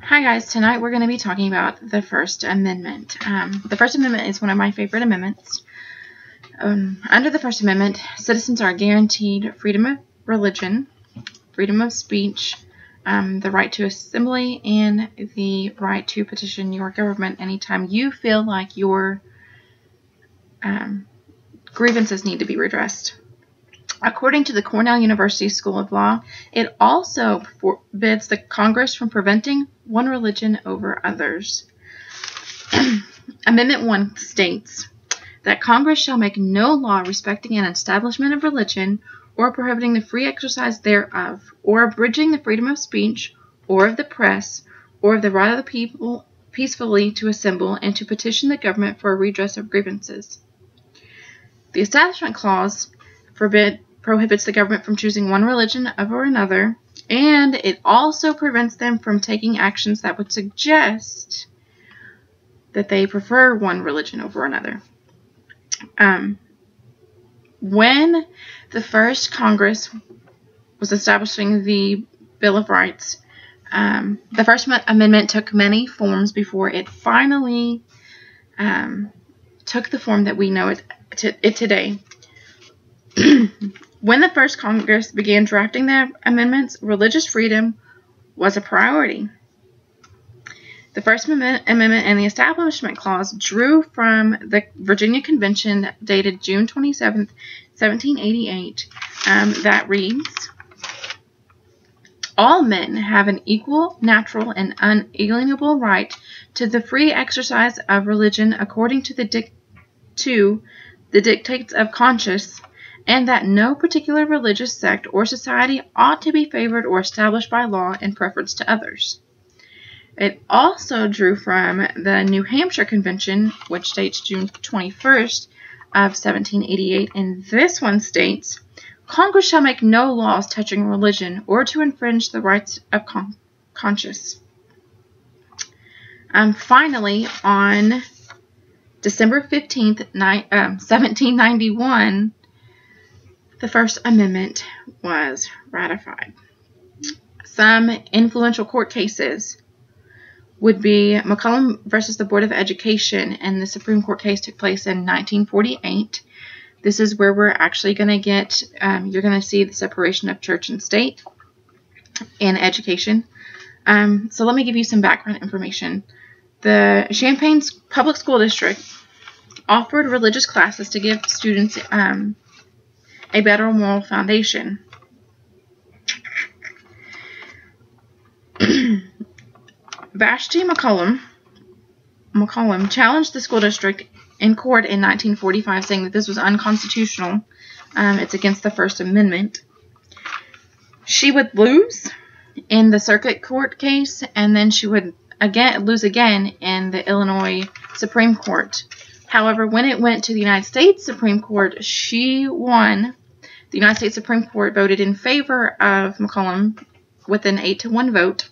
Hi guys, tonight we're going to be talking about the First Amendment. The First Amendment is one of my favorite amendments. Under the First Amendment, citizens are guaranteed freedom of religion, freedom of speech, the right to assembly, and the right to petition your government anytime you feel like your grievances need to be redressed. According to the Cornell University School of Law, it also forbids the Congress from preventing one religion over others. Amendment 1 states that Congress shall make no law respecting an establishment of religion or prohibiting the free exercise thereof, or abridging the freedom of speech, or of the press, or of the right of the people peacefully to assemble and to petition the government for a redress of grievances. The Establishment Clause prohibits the government from choosing one religion over another, and it also prevents them from taking actions that would suggest that they prefer one religion over another. When the first Congress was establishing the Bill of Rights, the First Amendment took many forms before it finally took the form that we know it today. When the first Congress began drafting the amendments, religious freedom was a priority. The First Amendment and the Establishment Clause drew from the Virginia Convention dated June 27, 1788, that reads, "All men have an equal, natural, and unalienable right to the free exercise of religion according to the dictates of conscience, and that no particular religious sect or society ought to be favored or established by law in preference to others." It also drew from the New Hampshire Convention, which dates June 21st of 1788, and this one states, "Congress shall make no laws touching religion or to infringe the rights of conscience." Finally, on December 15th, 1791, the First Amendment was ratified. Some influential court cases would be McCollum versus the Board of Education, and the Supreme Court case took place in 1948. This is where we're actually going to get, you're going to see the separation of church and state in education. So let me give you some background information. The Champaign's public school district offered religious classes to give students a better moral foundation. Vashti McCollum challenged the school district in court in 1945, saying that this was unconstitutional. It's against the First Amendment. She would lose in the circuit court case, and then she would lose again in the Illinois Supreme Court. However, when it went to the United States Supreme Court, she won. The United States Supreme Court voted in favor of McCollum with an 8-1 vote.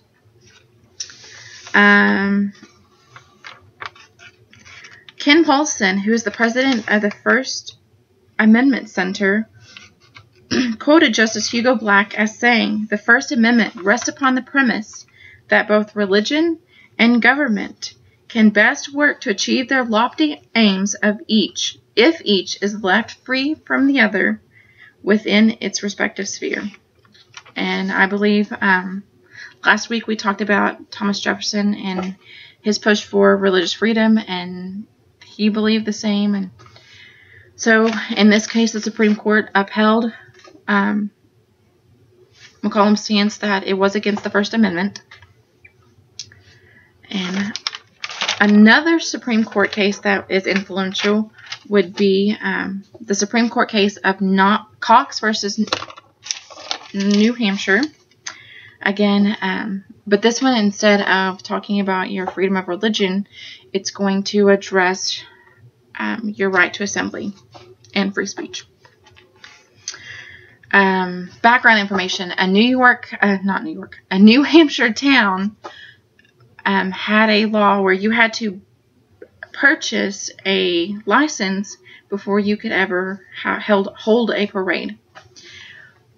Ken Paulson, who is the president of the First Amendment Center, quoted Justice Hugo Black as saying, "The First Amendment rests upon the premise that both religion and government can best work to achieve their lofty aims of each, if each is left free from the other within its respective sphere." And I believe last week we talked about Thomas Jefferson and his push for religious freedom, and he believed the same. And so in this case, the Supreme Court upheld McCollum's stance that it was against the First Amendment. And another Supreme Court case that is influential would be the Supreme Court case of Cox versus New Hampshire. Again, but this one, instead of talking about your freedom of religion, it's going to address your right to assembly and free speech. Background information: a New Hampshire town had a law where you had to purchase a license before you could ever hold a parade.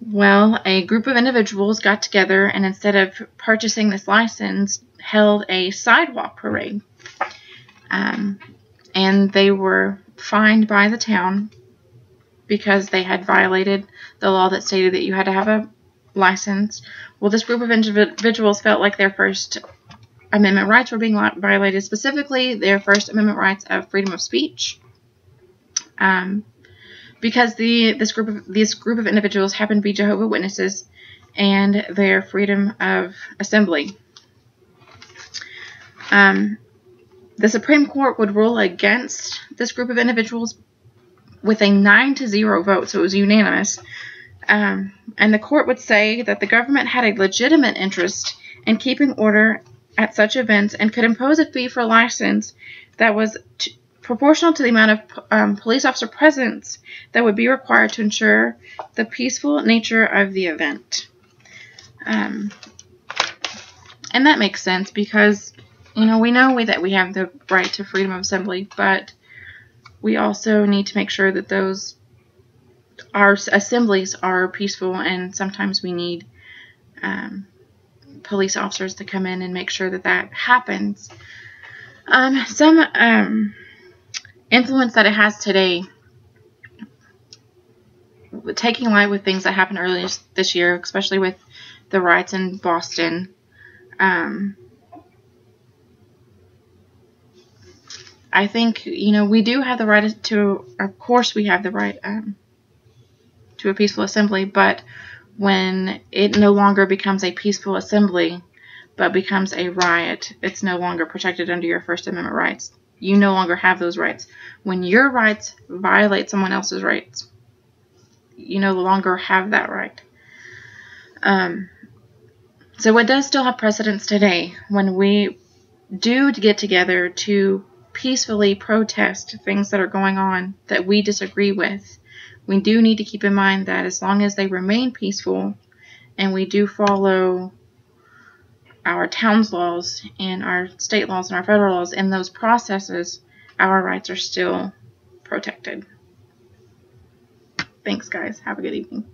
Well, a group of individuals got together, and instead of purchasing this license, held a sidewalk parade. And they were fined by the town because they had violated the law that stated that you had to have a license. Well, this group of individuals felt like their First Amendment rights were being violated, specifically their First Amendment rights of freedom of speech, because this group of individuals happened to be Jehovah's Witnesses, and their freedom of assembly. The Supreme Court would rule against this group of individuals with a 9-0 vote, so it was unanimous. And the court would say that the government had a legitimate interest in keeping order at such events and could impose a fee for a license that was proportional to the amount of police officer presence that would be required to ensure the peaceful nature of the event. And that makes sense because, we know that we have the right to freedom of assembly, but we also need to make sure that our assemblies are peaceful, and sometimes we need police officers to come in and make sure that happens. Some influence that it has today, taking light with things that happened earlier this year, especially with the riots in Boston. I think, we do have the right to, of course we have the right to a peaceful assembly, but when it no longer becomes a peaceful assembly, but becomes a riot, it's no longer protected under your First Amendment rights. You no longer have those rights. When your rights violate someone else's rights, you no longer have that right. So it does still have precedence today when we do get together to peacefully protest things that are going on that we disagree with. We do need to keep in mind that as long as they remain peaceful and we do follow our town's laws and our state laws and our federal laws in those processes, our rights are still protected. Thanks, guys. Have a good evening.